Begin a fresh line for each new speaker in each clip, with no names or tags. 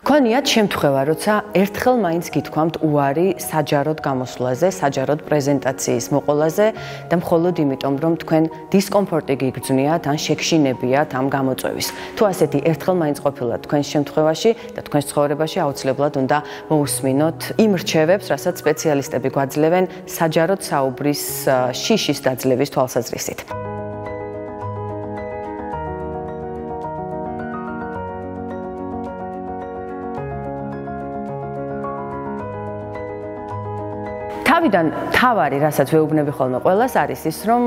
Გქონიათ შემთხვევა, როცა ერთხელ მაინც გითქვამთ უარი საჯაროდ გამოსვლაზე, საჯაროდ პრეზენტაციის მოყოლაზე და მხოლოდ იმიტომ, რომ თქვენ დისკომფორტი გიგრძნიათ ან შეგშინებიათ ამ გამოწვევის. თუ ასეთი ერთხელ მაინც ყოფილა თქვენს შემთხვევაში და თქვენს ცხოვრებაში აუცილებლად უნდა მოусმინოთ იმ რჩევებს, რასაც სპეციალისტები გვაძლევენ საჯაროდ საუბრის შიშის დაძლევის თვალსაზრისით. თავიდან თავარი, რასაც ვეუბნები ხოლმე ყველას, არის ის, რომ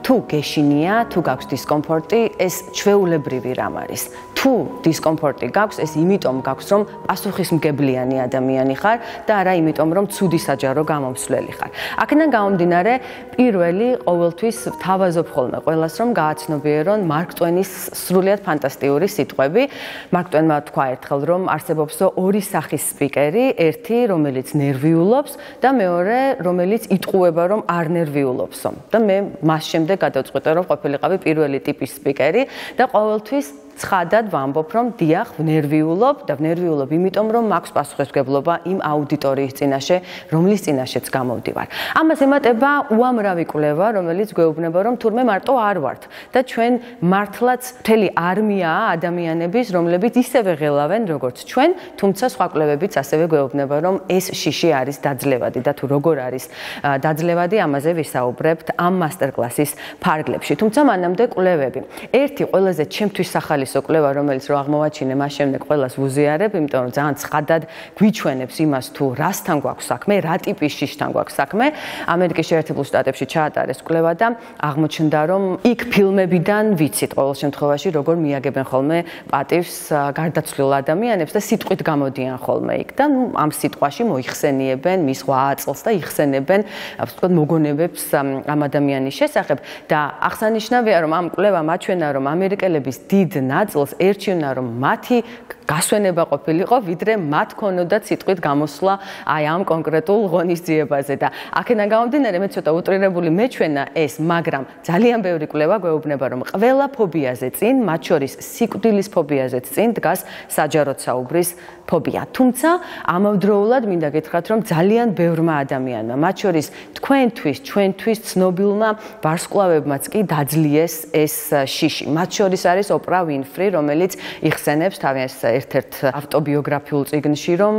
თუ გეშინია, თუ გაქვს დისკომფორტი, ეს ჩვეულებრივი რამ არის. თუ დისკომფორტი გაქვს, ეს იმიტომ გაქვს, რომ პასუხისმგებლიანი ადამიანი ხარ და არა იმიტომ, რომ ცუდი საჯარო გამომსვლელი ხარ. აქედან გამომდინარე, პირველი ყოველთვის თავაზობ ხოლმე ყველას, რომ გააცნობიერონ მარკ ტვენის სრულიად ფანტასტიკური სიტყვები. მარკ ტვენმა თქვა ერთხელ, რომ არსებობს ორი სახის სპიკერი, ერთი, რომელიც ნერვიულობს და მეორე, რომელიც იტყუება, რომ არ ნერვიულობსო. და მე მას შემდეგ გადავწყვიტე, რომ ყოფილიყავი პირველი ტიპის სპიკერი და ყოველთვის ცხადად ვამბობ, რომ დიახ, ვნერვიულობ და ვნერვიულობ იმიტომ, რომ მაქვს პასუხისმგებლობა იმ აუდიტორიის წინაშე, რომლის წინაშეც გამოვდივარ. ამას ემატება უამრავი კვლევა, რომელიც გვეუბნება, რომ თურმე მარტო არ ვართ და ჩვენ მართლაც მთელი არმიაა ადამიანების, რომლებიც ისევე ღელავენ, როგორც ჩვენ, თუმცა სხვა კვლევებიც ასევე გვეუბნება, რომ ეს შიში არის დაძლევადი და თუ როგორ არის დაძლევადი, ამაზე ვისაუბრებთ ამ მასტერკლასის ფარგლებში. თუმცა მანამდე კვლევები. ერთი ყველაზე ჩემთვის ახალი კვლევა, რომელიც რო აღმოვაჩინე, მას შემდეგ ყველას ვუზიარებ, იმიტომ რომ ძალიან ცხადად გვიჩვენებს იმას, თუ რასთან გვაქვს საქმე, რა ტიპის შიშთან გვაქვს საქმე. ამერიკის შეერთებულ შტატებში ჩაატარეს კვლევა და აღმოჩნდა, რომ იქ ფილმებიდან ვიცით ყოველ შემთხვევაში, როგორ მიაგებენ ხოლმე პატივს გარდაცვლილ ადამიანებს და სიტყვით გამოდიან ხოლმე იქ და ამ სიტყვაში მოიხსენიებენ მის 8 წელს და იხსენებენ, ვთქვათ, მოგონებებს ამ ადამიანის შესახებ და აღსანიშნავია, რომ ამ კვლევამ აჩვენა, რომ ამერიკელების დიდ ნაწილს ერჩივნა, რომ მათი გასვენება ყოფილიყო, ვიდრე მათ ქონოდათ სიტყვით გამოსვლა აი ამ კონკრეტულ ღონისძიებაზე და აქედან გამომდინარე, მე ცოტა უტრირებული მეჩვენა ეს, მაგრამ ძალიან ბევრი კვლევა გვეუბნება, რომ ყველა ფობიაზე წინ, მათ შორის სიკვდილის ფობიაზეც წინ დგას საჯაროდ საუბრის ფობია. თუმცა ამავდროულად მინდა გითხრათ, რომ ძალიან ბევრმა ადამიანმა, მათ შორის თქვენთვის, ჩვენთვის ცნობილმა ვარსკვლავებმაც კი დაძლიეს ეს შიში. მათ შორის არის ოპრა ვინფრი, რომელიც იხსენებს თავის ერთ-ერთ ავტობიოგრაფიულ წიგნში, რომ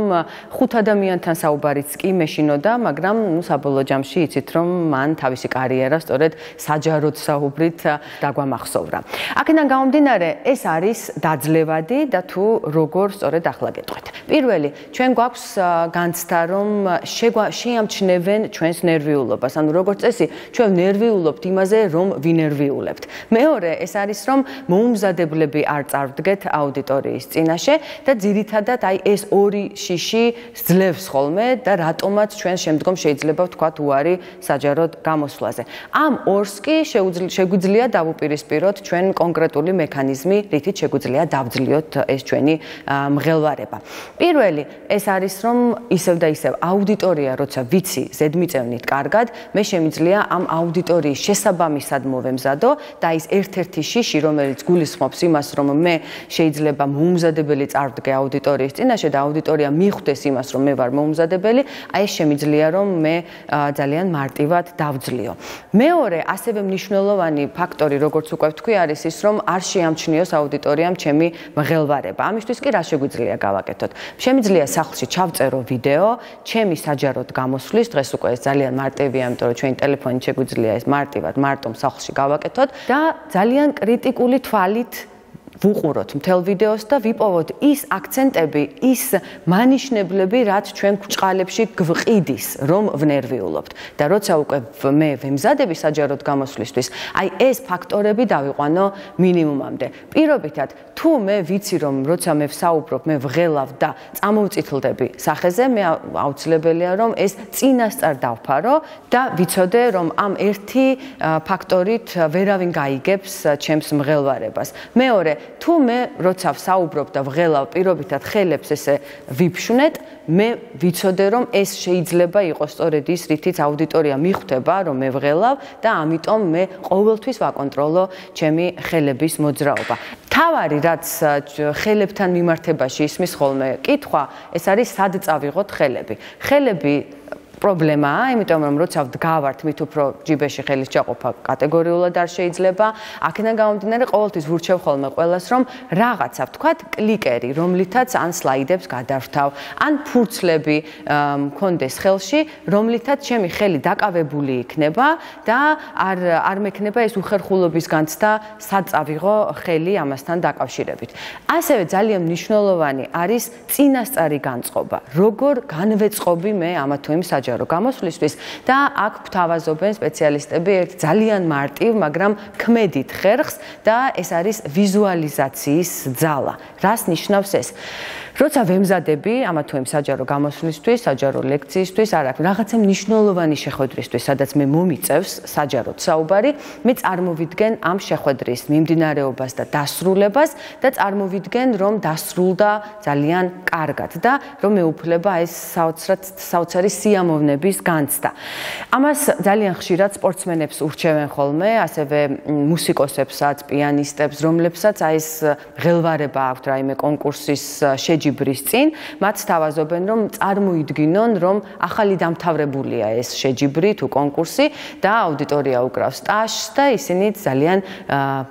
5 ადამიანთან საუბარიც კი მეშინოდა, მაგრამ საბოლოო ჯამში იცით, რომ მან თავისი კარიერა სწორედ საჯაროდ საუბრით დაგვამახსოვრა. აქედან გამომდინარე, ეს არის დაძლევადი და თუ როგორ სწორედ ახლა გეტყვით. პირველი, ჩვენ გვაქვს განცდა, რომ შეამჩნევენ ჩვენს ნერვიულობას. ანუ როგორც წესი, ჩვენ ნერვიულობთ იმაზე, რომ ვინერვიულებთ. მეორე, ეს არის, რომ მოუმზადებლები არ წარვდგეთ აუდიტორიის წინაშე და ძირითადად აი ეს ორი შიში ძლევს ხოლმე და რატომაც ჩვენ შემდგომ შეიძლება ვთქვათ უარი საჯაროდ გამოსვლაზე. ამ ორს კი შეგვიძლია დავუპირისპიროთ ჩვენ კონკრეტული მექანიზმი, რითიც შეგვიძლია დავძლიოთ ეს ჩვენი მღელვარება. პირველი, ეს არის, რომ ისევ და ისევ აუდიტორია, როცა ვიცი ზედმიწევნით კარგად, მე შემიძლია ამ აუდიტორიის შესაბამისად მოვემზადო და ის ერთ-ერთი შიში, რომელიც გულისხმობს იმას, რომ მე შეიძლება მოუმზადებელი წარვდგე აუდიტორიის წინაშე და აუდიტორია მიხვდეს იმას, რომ მე ვარ მოუმზადებელი, აი ეს შემიძლია, რომ მე ძალიან მარტივად დავძლიო. მეორე, ასევე მნიშვნელოვანი ფაქტორი, როგორც უკვე ვთქვი, არის ის, რომ არ შეამჩნიოს აუდიტორიამ ჩემი მღელვარება. ამისთვის კი რა შეგვიძლია გავაკეთოთ? შემიძლია სახლში ჩავწერო ვიდეო, ჩემი საჯაროდ გამოსვლის, დღეს უკვე ეს ძალიან მარტივია, იმიტომ რომ ჩვენი ტელეფონით შეგვიძლია ეს მარტივად მარტომ სახლში გავაკეთოთ და ძალიან კრიტიკული თვალით ვუყუროთ მთელ ვიდეოს და ვიპოვოთ ის აქცენტები, ის მანიშნებლები, რაც ჩვენ გვჭყალებში გვყიდის, რომ ვნერვიულობთ. და როცა უკვე მე ვემზადები საჯაროდ გამოსვლისთვის, აი ეს ფაქტორები დავიყვანო მინიმუმამდე. პირობითად, თუ მე ვიცი, რომ როცა მე ვსაუბრობ, მე ვღელავ და წამოვწითლდები სახეზე, მე აუცილებელია, რომ ეს წინასწარ დავფარო და ვიცოდე, რომ ამ ერთი ფაქტორით ვერავინ გაიგებს ჩემს მღელვარებას. მეორე, თუ მე როცა ვსაუბრობ და ვღელავ პირობითად ხელებს ესე ვიფშვნეთ, მე ვიცოდე რომ ეს შეიძლება იყოს სწორედ ის, რითიც აუდიტორია მიხვდება, რომ მე ვღელავ და ამიტომ მე ყოველთვის ვაკონტროლო ჩემი ხელების მოძრაობა. თავარი რაც ხელებთან მიმართებაში ისმის ხოლმე კითხვა, ეს არის სად წავიღოთ ხელები. ხელები პრობლემაა, იმიტომ რომ როცა ვდგავართ, მით უფრო ჯიბეში ხელის ჩაყოფა კატეგორიულად არ შეიძლება. აქედან გამომდინარე, ყოველთვის ვურჩევ ხოლმე ყველას, რომ რაღაცა ვთქვათ, კლიკერი, რომლითაც ან სლაიდებს გადავრთავ, ან ფურცლები მქონდეს ხელში, რომლითაც ჩემი ხელი დაკავებული იქნება და არ მექნება ეს უხერხულობის განცდა, სად წავიღო ხელი ამასთან დაკავშირებით. ასევე ძალიან მნიშვნელოვანი არის წინასწარი განწყობა. როგორ განვეწყობი მე ამა თუ იმ საჯარო გამოსვლისთვის და აქ გვთავაზობენ სპეციალისტები ერთ ძალიან მარტივ, მაგრამ ქმედით ხერხს და ეს არის ვიზუალიზაციის ძალა. რას ნიშნავს ეს? როცა ვემზადები ამა თუ იმ საჯარო გამოსვლისთვის, საჯარო ლექციისთვის, რაღაცა მნიშვნელოვანი შეხვედრისთვის, სადაც მე მომიწევს საჯაროდ საუბარი, მე წარმოვიდგენ ამ შეხვედრის მიმდინარეობას და დასრულებას და წარმოვიდგენ, რომ დასრულდა ძალიან კარგად და რომ მეუფლება ეს საოცარი სიამოვნების განცდა. ამას ძალიან ხშირად სპორტსმენებს ურჩევენ ხოლმე, ასევე მუსიკოსებსაც, პიანისტებს, რომლებსაც ეს ღელვარება აქვთ რაიმე კონკურსის შეჯიბრის წინ, მათ სთავაზობენ, რომ წარმოიდგინონ, რომ ახალი დამთავრებულია ეს შეჯიბრი თუ კონკურსი და აუდიტორია უკრავს სტაჟს და ისინი ძალიან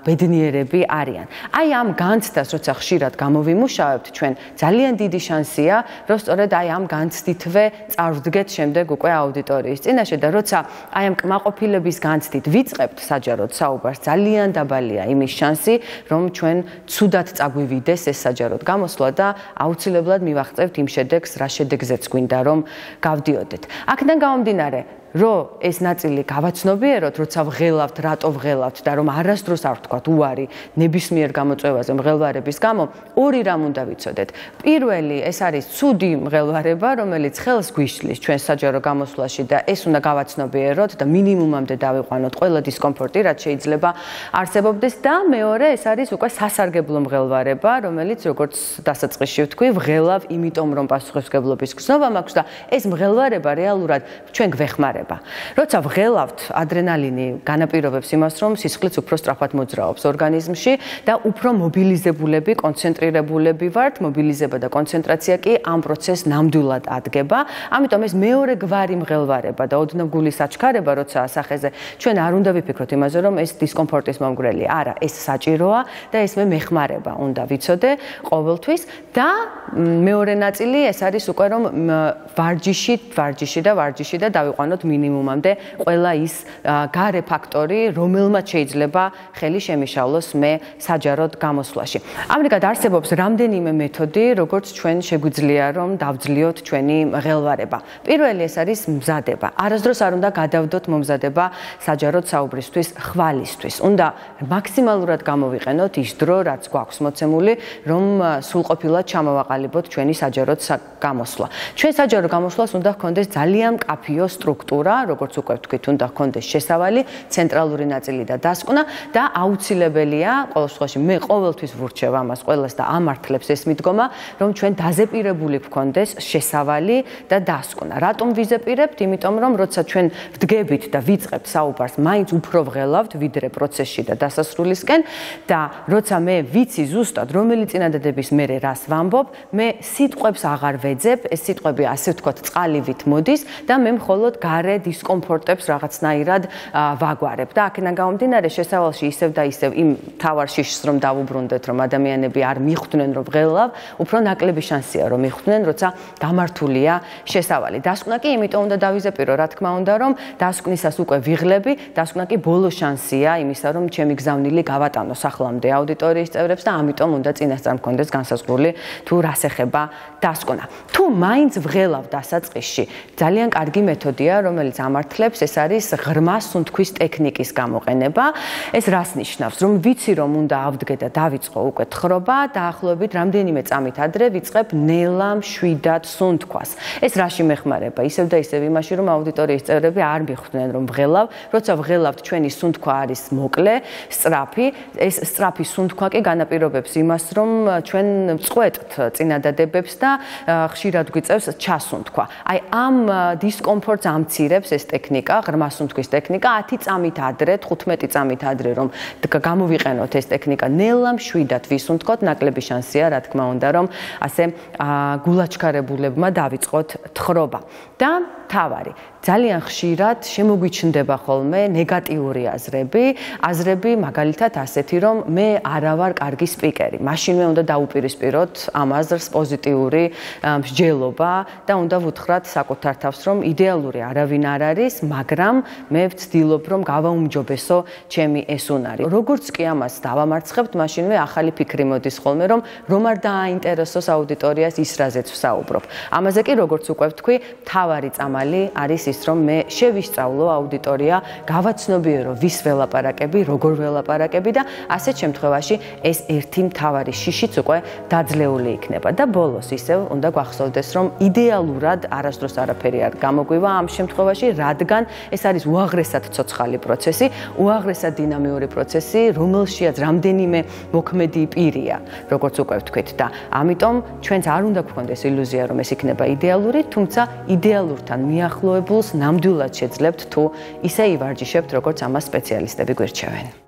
ბედნიერები არიან. აი ამ განცდას, როცა ხშირად გამოვიმუშავებთ, ჩვენ ძალიან დიდი შანსია, რომ სწორედ აი ამ განცდითვე წარვდგეთ შემდეგ უკვე აუდიტორიის წინაშე და როცა აი ამ კმაყოფილების განცდით ვიწყებთ საჯაროდ საუბარს, ძალიან დაბალია იმის შანსი, რომ ჩვენ ცუდად წაგვივიდეს ეს საჯაროდ გამოსვლა და აუცილებლად მივაღწევთ იმ შედეგს, რა შედეგზეც გვინდა რომ გავდიოდეთ. აქედან გამომდინარე, რომ ეს ნაწილი გავაცნობიეროთ, როცა ვღელავთ, რატო ვღელავთ და რომ არასდროს არ ვთქვათ უარი ნებისმიერ გამოწვევაზე მღელვარების გამო, ორი რამ უნდა ვიცოდეთ. პირველი, ეს არის ცუდი მღელვარება, რომელიც ხელს გვიშლის ჩვენ საჯარო გამოსვლაში და ეს უნდა გავაცნობიეროთ და მინიმუმამდე დავიყვანოთ ყველა დისკომფორტი, რაც შეიძლება არსებობდეს და მეორე, ეს არის უკვე სასარგებლო მღელვარება, რომელიც როგორც დასაწყისში ვთქვი, ვღელავ იმიტომ რომ პასუხისმგებლობის გზნობა მაქვს და ეს მღელვარება რეალურად ჩვენ გვეხმარება. როცა ვღელავთ, ადრენალინი განაპირობებს იმას, რომ სისხლიც უფრო სწრაფად მოძრაობს ორგანიზმში და უფრო მობილიზებულები, კონცენტრირებულები ვართ, მობილიზება და კონცენტრაცია კი ამ პროცესს ნამდვილად ადგება. ამიტომ ეს მეორე გვარი მღელვარება და ოდნავ გულის აჩქარება, როცა სახეზე ჩვენ არ უნდა ვიფიქროთ იმაზე, რომ ეს დისკომფორტის მომგვრელი. არა, ეს საჭიროა და ეს მე მეხმარება უნდა ვიცოდე ყოველთვის და მეორე ნაწილი ეს არის უკვე რომ ვარჯიში და დავიყვანოთ მინიმუმამდე ყველა ის გარე ფაქტორი, რომელმაც შეიძლება ხელი შემიშავლოს მე საჯაროდ გამოსვლაში. ამრიგად არსებობს რამდენიმე მეთოდი, როგორც ჩვენ შეგვიძლია რომ დავძლიოთ ჩვენი მღელვარება. პირველი ეს არის მზადება. არასდროს არ უნდა გადავდოთ მომზადება საჯაროდ საუბრისთვის, ხვალისთვის. უნდა მაქსიმალურად გამოვიყენოთ ის დრო, რაც გვაქვს მოცემული, რომ სრულყოფილად ჩამოვაყალიბოთ ჩვენი საჯაროდ გამოსვლა. ჩვენ საჯარო გამოსვლას უნდა ჰქონდეს ძალიან მკაფიო სტრუქტურა, როგორც უკვე ვთქვით, უნდა ჰქონდეს შესავალი, ცენტრალური ნაწილი და დასკვნა და აუცილებელია, ყოველ შემთხვევაში მე ყოველთვის ვურჩევ ამას ყველას და ამართლებს ეს მიდგომა, რომ ჩვენ დაზეპირებული გვქონდეს შესავალი და დასკვნა. რატომ ვიზეპირებთ? იმიტომ რომ როცა ჩვენ ვდგებით და ვიწყებთ საუბარს, მაინც უფრო ვღელავთ ვიდრე პროცესში და დასასრულისკენ და როცა მე ვიცი ზუსტად რომელი წინადადების მერე რას ვამბობ, მე სიტყვებს აღარ ვეძებ, ეს სიტყვები ასე ვთქვათ წყალივით მოდის და მე მხოლოდ გარე დისკომფორტებს რაღაცნაირად ვაგვარებ და აქედან გამომდინარე შესავალში ისევ და ისევ იმ თავარ შიშს რომ დავუბრუნდეთ, რომ ადამიანები არ მიხვდნენ რომ ვღელავ, უფრო ნაკლები შანსია რომ მიხვდნენ, როცა გამართულია შესავალი. დასკვნა კი იმიტომ უნდა დავიზეპირო, რა თქმა უნდა, რომ დასკვნისას უკვე ვიღლები, დასკვნა კი ბოლო შანსია იმისა, რომ ჩემი გზავნილი გავატანოს ახლამდე აუდიტორიის წევრებს და ამიტომ უნდა წინასწარ მქონდეს განსაზღვრული თუ რას ეხება დასკვნა. თუ მაინც ვღელავ დასაწყისში, ძალიან კარგი მეთოდია, რომ რომელიც ამართლებს, ეს არის ღრმა სუნთქვის ტექნიკის გამოყენება. ეს რას ნიშნავს? რომ ვიცი რომ უნდა ავდგე და დავიწყო უკვე თხრობა, დაახლოებით რამდენიმე წამით ადრე ვიწყებ ნელა მშვიდად სუნთქვას. ეს რაში მეხმარება? ისევ და ისევ იმაში, რომ აუდიტორიის წევრები არ მიხვდნენ რომ ვღელავ, როცა ვღელავთ ჩვენი სუნთქვა არის მოკლე, სწრაფი, ეს სწრაფი სუნთქვა კი განაპირობებს იმას, რომ ჩვენ წყვეტთ წინადადებებს და ხშირად გვიწევს ჩასუნთქვა. აი ამ დისკომფორტს ამცირებს ეს ტექნიკა, ღრმა სუნთქვის ტექნიკა 10 წამით ადრე, 15 წამით ადრე რომ გამოვიყენოთ ეს ტექნიკა, ნელა მშვიდად ვისუნთქოთ, ნაკლები შანსია, რა თქმა უნდა, რომ ასე გულაჩქარებულებმა დავიწყოთ თხრობა. და თავარი ძალიან ხშირად შემოგვიჩნდება ხოლმე ნეგატიური აზრები, მაგალითად ასეთი, რომ მე არა ვარ კარგი სპიკერი. მაშინვე უნდა დაუპირისპიროთ ამ აზრს პოზიტიური მსჯელობა და უნდა ვუთხრათ საკუთარ თავს, რომ იდეალური არავინ არ არის, მაგრამ მე ვცდილობ, რომ გავაუმჯობესო ჩემი ეს უნარი. როგორც კი ამას დავამარცხებთ, მაშინვე ახალი ფიქრი მოდის ხოლმე, რომ არ დააინტერესოს აუდიტორიას ის, რაზეც ვსაუბრობ. ამაზე კი როგორც უკვე ვთქვი, მთავარი წამალი არის ის, რომ მე შევისწავლო აუდიტორია, გავაცნობიერო ვის ველაპარაკები, როგორ ველაპარაკები და ასეთ შემთხვევაში ეს ერთი მთავარი შიშიც უკვე დაძლეული იქნება. და ბოლოს ისევ უნდა გვახსოვდეს, რომ იდეალურად არასდროს არაფერი არ გამოგვივა ამ შემთხვევაში, რადგან ეს არის უაღრესად ცოცხალი პროცესი, უაღრესად დინამიური პროცესი, რომელშიაც რამდენიმე მოქმედი პირია, როგორც უკვე ვთქვით და ამიტომ ჩვენც არ უნდა გვქონდეს ილუზია, რომ ეს იქნება იდეალური, თუმცა იდეალურთან მიახლოებულს ნამდვილად შეძლებთ თუ ისე ივარჯიშებთ, როგორც ამას სპეციალისტები გვირჩევენ.